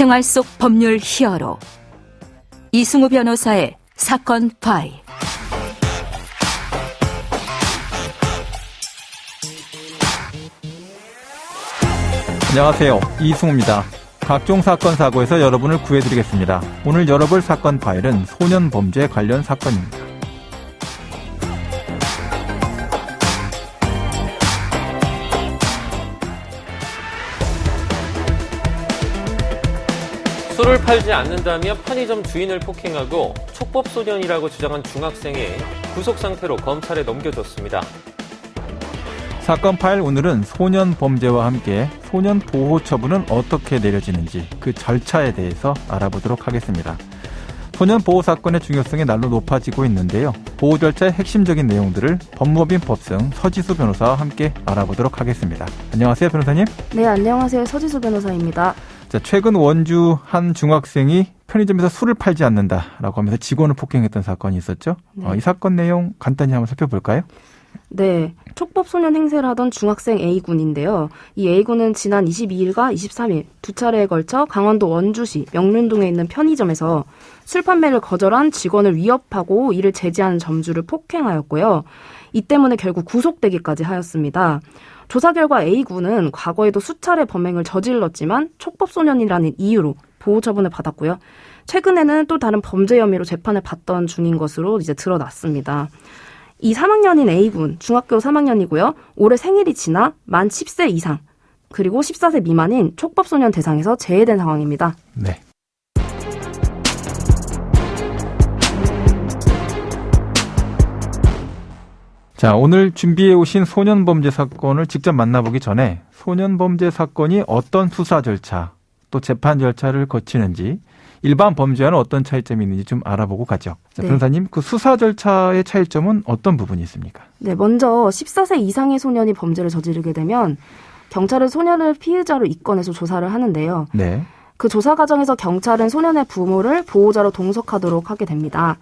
생활 속 법률 히어로 이승우 변호사의 사건 파일. 안녕하세요. 이승우입니다. 각종 사건 사고에서 여러분을 구해드리겠습니다. 오늘 열어볼 사건 파일은 소년범죄 관련 사건입니다. 술을 팔지 않는다며 편의점 주인을 폭행하고 촉법소년이라고 주장한 중학생이 구속 상태로 검찰에 넘겨졌습니다. 사건 파일 오늘은 소년범죄와 함께 소년보호처분은 어떻게 내려지는지 그 절차에 대해서 알아보도록 하겠습니다. 소년보호 사건의 중요성이 날로 높아지고 있는데요. 보호 절차의 핵심적인 내용들을 법무법인 법승 서지수 변호사와 함께 알아보도록 하겠습니다. 안녕하세요, 변호사님. 네, 안녕하세요. 서지수 변호사입니다. 자, 최근 원주 한 중학생이 편의점에서 술을 팔지 않는다라고 하면서 직원을 폭행했던 사건이 있었죠. 네. 이 사건 내용 간단히 한번 살펴볼까요? 네, 촉법소년 행세를 하던 중학생 A군인데요. 이 A군은 지난 22일과 23일 두 차례에 걸쳐 강원도 원주시 명륜동에 있는 편의점에서 술 판매를 거절한 직원을 위협하고 이를 제지하는 점주를 폭행하였고요. 이 때문에 결국 구속되기까지 하였습니다. 조사 결과 A군은 과거에도 수차례 범행을 저질렀지만 촉법소년이라는 이유로 보호처분을 받았고요. 최근에는 또 다른 범죄 혐의로 재판을 받던 중인 것으로 이제 드러났습니다. 이 3학년인 A군, 중학교 3학년이고요. 올해 생일이 지나 만 10세 이상, 그리고 14세 미만인 촉법소년 대상에서 제외된 상황입니다. 네. 자, 오늘 준비해 오신 소년범죄 사건을 직접 만나보기 전에 소년범죄 사건이 어떤 수사 절차, 또 재판 절차를 거치는지 일반 범죄와는 어떤 차이점이 있는지 좀 알아보고 가죠. 자, 네. 변호사님, 그 수사 절차의 차이점은 어떤 부분이 있습니까? 네, 먼저 14세 이상의 소년이 범죄를 저지르게 되면 경찰은 소년을 피의자로 입건해서 조사를 하는데요. 네. 그 조사 과정에서 경찰은 소년의 부모를 보호자로 동석하도록 하게 됩니다.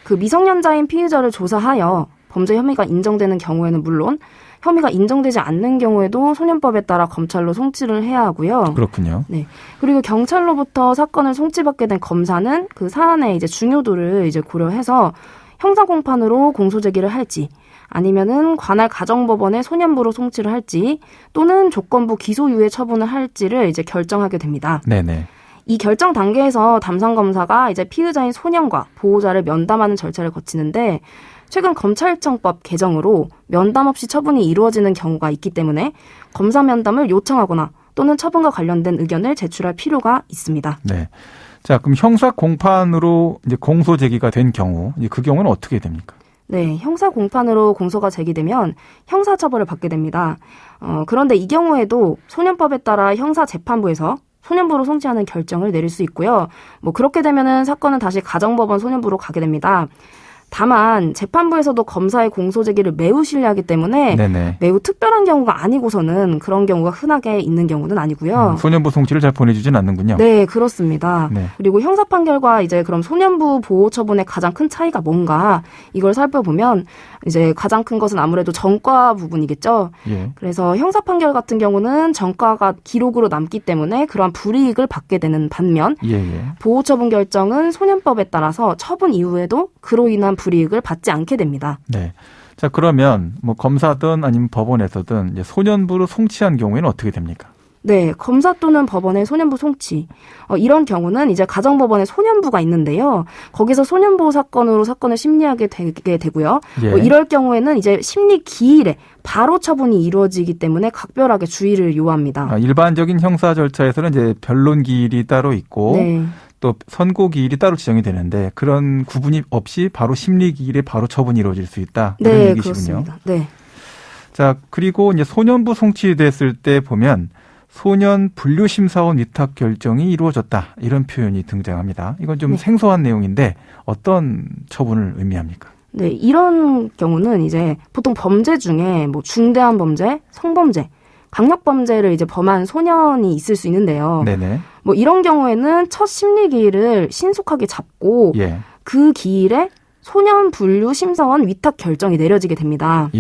그 미성년자인 피의자를 조사하여 범죄 혐의가 인정되는 경우에는 물론 혐의가 인정되지 않는 경우에도 소년법에 따라 검찰로 송치를 해야 하고요. 그렇군요. 네. 그리고 경찰로부터 사건을 송치받게 된 검사는 그 사안의 이제 중요도를 이제 고려해서 형사 공판으로 공소 제기를 할지, 아니면은 관할 가정법원에 소년부로 송치를 할지, 또는 조건부 기소유예 처분을 할지를 이제 결정하게 됩니다. 네네. 이 결정 단계에서 담당 검사가 이제 피의자인 소년과 보호자를 면담하는 절차를 거치는데, 최근 검찰청법 개정으로 면담 없이 처분이 이루어지는 경우가 있기 때문에 검사 면담을 요청하거나 또는 처분과 관련된 의견을 제출할 필요가 있습니다. 네. 자, 그럼 형사 공판으로 이제 공소 제기가 된 경우, 이제 그 경우는 어떻게 됩니까? 네, 형사 공판으로 공소가 제기되면 형사 처벌을 받게 됩니다. 그런데 이 경우에도 소년법에 따라 형사 재판부에서 소년부로 송치하는 결정을 내릴 수 있고요. 그렇게 되면은 사건은 다시 가정법원 소년부로 가게 됩니다. 다만 재판부에서도 검사의 공소 제기를 매우 신뢰하기 때문에 네네. 매우 특별한 경우가 아니고서는 그런 경우가 흔하게 있는 경우는 아니고요. 소년부 송치를 잘 보내주진 않는군요. 네, 그렇습니다. 네. 그리고 형사 판결과 이제 그럼 소년부 보호 처분의 가장 큰 차이가 뭔가 이걸 살펴보면 이제 가장 큰 것은 아무래도 전과 부분이겠죠. 예. 그래서 형사 판결 같은 경우는 전과가 기록으로 남기 때문에 그러한 불이익을 받게 되는 반면 보호 처분 결정은 소년법에 따라서 처분 이후에도 그로 인한 불이익을 받지 않게 됩니다. 네. 자, 그러면 검사든 아니면 법원에서든 이제 소년부로 송치한 경우에는 어떻게 됩니까? 네, 검사 또는 법원의 소년부 송치. 이런 경우는 이제 가정법원의 소년부가 있는데요. 거기서 소년보호 사건으로 사건을 심리하게 되게 되고요. 예. 이럴 경우에는 이제 심리 기일에 바로 처분이 이루어지기 때문에 각별하게 주의를 요합니다. 일반적인 형사 절차에서는 이제 변론 기일이 따로 있고 네. 또 선고 기일이 따로 지정이 되는데 그런 구분이 없이 바로 심리 기일에 바로 처분이 이루어질 수 있다. 이런 네, 얘기시군요. 그렇습니다. 네. 자, 그리고 이제 소년부 송치됐을 때 보면 소년 분류심사원 위탁 결정이 이루어졌다. 이런 표현이 등장합니다. 이건 좀 생소한 내용인데 어떤 처분을 의미합니까? 네, 이런 경우는 이제 보통 범죄 중에 중대한 범죄, 성범죄, 강력범죄를 이제 범한 소년이 있을 수 있는데요. 네네. 이런 경우에는 첫 심리 기일을 신속하게 잡고 그 기일에 소년 분류 심사원 위탁 결정이 내려지게 됩니다.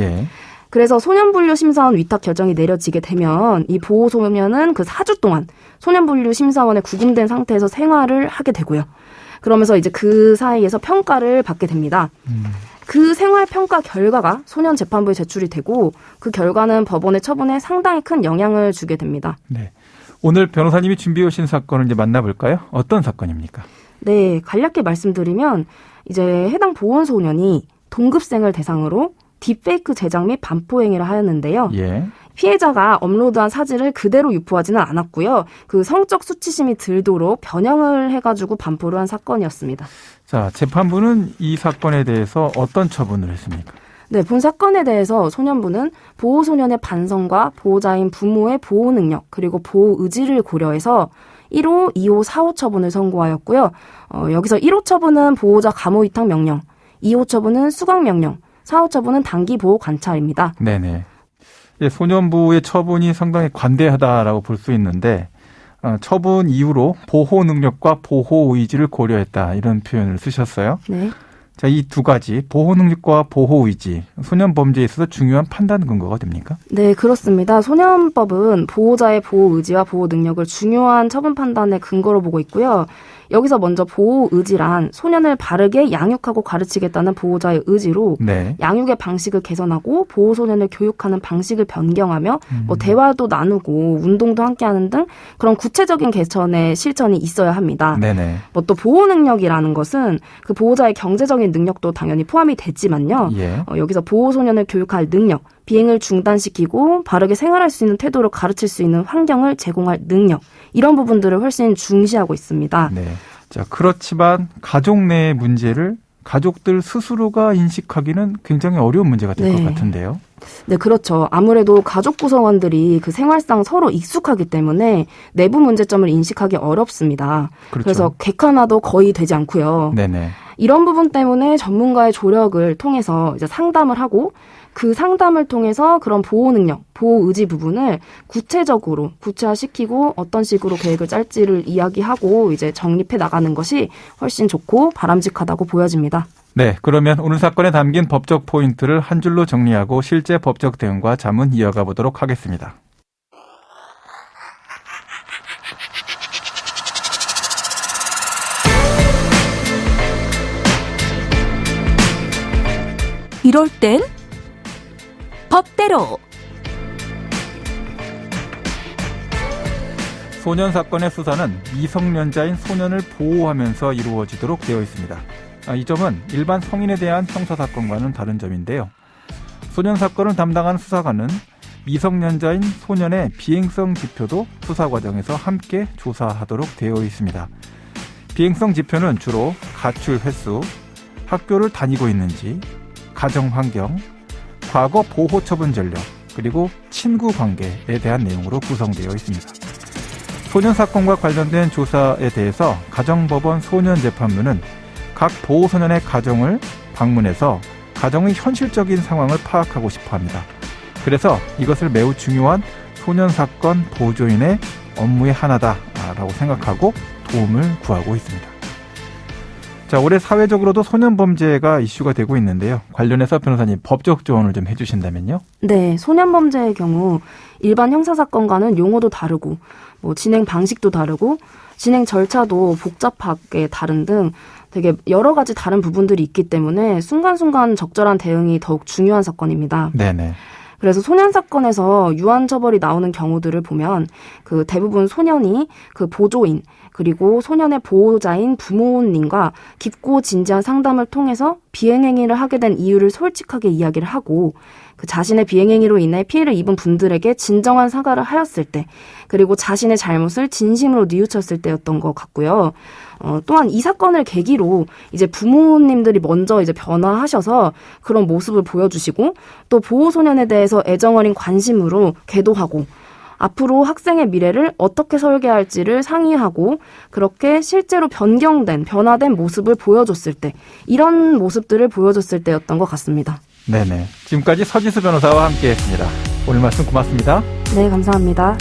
그래서 소년분류 심사원 위탁 결정이 내려지게 되면 이 보호 소년은 그 4주 동안 소년분류 심사원에 구금된 상태에서 생활을 하게 되고요. 그러면서 이제 그 사이에서 평가를 받게 됩니다. 그 생활 평가 결과가 소년 재판부에 제출이 되고 그 결과는 법원의 처분에 상당히 큰 영향을 주게 됩니다. 네. 오늘 변호사님이 준비해 오신 사건을 이제 만나볼까요? 어떤 사건입니까? 네, 간략히 말씀드리면 이제 해당 보호 소년이 동급생을 대상으로 딥페이크 제작 및 반포 행위를 하였는데요. 예. 피해자가 업로드한 사진을 그대로 유포하지는 않았고요. 그 성적 수치심이 들도록 변형을 해가지고 반포를 한 사건이었습니다. 자, 재판부는 이 사건에 대해서 어떤 처분을 했습니까? 네, 본 사건에 대해서 소년부는 보호 소년의 반성과 보호자인 부모의 보호 능력 그리고 보호 의지를 고려해서 1호, 2호, 4호 처분을 선고하였고요. 여기서 1호 처분은 보호자 감호 위탁 명령, 2호 처분은 수강 명령, 4호 처분은 단기 보호 관찰입니다. 네네. 예, 소년부의 처분이 상당히 관대하다라고 볼 수 있는데 처분 이후로 보호 능력과 보호 의지를 고려했다 이런 표현을 쓰셨어요. 네. 자, 이 두 가지 보호 능력과 보호 의지 소년 범죄에 있어서 중요한 판단 근거가 됩니까? 네, 그렇습니다. 소년법은 보호자의 보호 의지와 보호 능력을 중요한 처분 판단의 근거로 보고 있고요. 여기서 먼저 보호 의지란 소년을 바르게 양육하고 가르치겠다는 보호자의 의지로 네. 양육의 방식을 개선하고 보호 소년을 교육하는 방식을 변경하며 뭐 대화도 나누고 운동도 함께하는 등 그런 구체적인 개선의 실천이 있어야 합니다. 네네. 뭐 또 보호 능력이라는 것은 그 보호자의 경제적인 능력도 당연히 포함이 되지만요. 예. 여기서 보호 소년을 교육할 능력, 비행을 중단시키고 바르게 생활할 수 있는 태도를 가르칠 수 있는 환경을 제공할 능력 이런 부분들을 훨씬 중시하고 있습니다. 네. 자, 그렇지만 가족 내의 문제를 가족들 스스로가 인식하기는 굉장히 어려운 문제가 될 것 같은데요. 네, 그렇죠. 아무래도 가족 구성원들이 그 생활상 서로 익숙하기 때문에 내부 문제점을 인식하기 어렵습니다. 그렇죠. 그래서 객관화도 거의 되지 않고요. 네네. 이런 부분 때문에 전문가의 조력을 통해서 이제 상담을 하고 그 상담을 통해서 그런 보호 능력, 보호 의지 부분을 구체적으로 구체화시키고 어떤 식으로 계획을 짤지를 이야기하고 이제 정립해 나가는 것이 훨씬 좋고 바람직하다고 보여집니다. 네, 그러면 오늘 사건에 담긴 법적 포인트를 한 줄로 정리하고 실제 법적 대응과 자문 이어가 보도록 하겠습니다. 이럴 땐 법대로. 소년 사건의 수사는 미성년자인 소년을 보호하면서 이루어지도록 되어 있습니다. 이 점은 일반 성인에 대한 형사사건과는 다른 점인데요. 소년 사건을 담당하는 수사관은 미성년자인 소년의 비행성 지표도 수사 과정에서 함께 조사하도록 되어 있습니다. 비행성 지표는 주로 가출 횟수, 학교를 다니고 있는지, 가정 환경, 과거 보호 처분 전력, 그리고 친구 관계에 대한 내용으로 구성되어 있습니다. 소년 사건과 관련된 조사에 대해서 가정법원 소년재판부는 각 보호소년의 가정을 방문해서 가정의 현실적인 상황을 파악하고 싶어 합니다. 그래서 이것을 매우 중요한 소년 사건 보조인의 업무의 하나다라고 생각하고 도움을 구하고 있습니다. 자, 올해 사회적으로도 소년 범죄가 이슈가 되고 있는데요. 관련해서 변호사님 법적 조언을 좀 해주신다면요. 네, 소년 범죄의 경우 일반 형사 사건과는 용어도 다르고 뭐 진행 방식도 다르고 진행 절차도 복잡하게 다른 등 되게 여러 가지 다른 부분들이 있기 때문에 순간순간 적절한 대응이 더욱 중요한 사건입니다. 네네. 그래서 소년 사건에서 유한 처벌이 나오는 경우들을 보면 그 대부분 소년이 그 보조인 그리고 소년의 보호자인 부모님과 깊고 진지한 상담을 통해서 비행행위를 하게 된 이유를 솔직하게 이야기를 하고 그 자신의 비행행위로 인해 피해를 입은 분들에게 진정한 사과를 하였을 때 그리고 자신의 잘못을 진심으로 뉘우쳤을 때였던 것 같고요. 또한 이 사건을 계기로 이제 부모님들이 먼저 이제 변화하셔서 그런 모습을 보여주시고 또 보호소년에 대해서 애정어린 관심으로 계도하고 앞으로 학생의 미래를 어떻게 설계할지를 상의하고 그렇게 실제로 변화된 모습을 보여줬을 때 이런 모습들을 보여줬을 때였던 것 같습니다. 네네. 지금까지 서지수 변호사와 함께했습니다. 오늘 말씀 고맙습니다. 네, 감사합니다.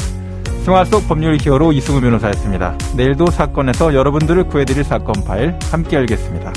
생활 속 법률 히어로 이승우 변호사였습니다. 내일도 사건에서 여러분들을 구해드릴 사건 파일 함께 열겠습니다.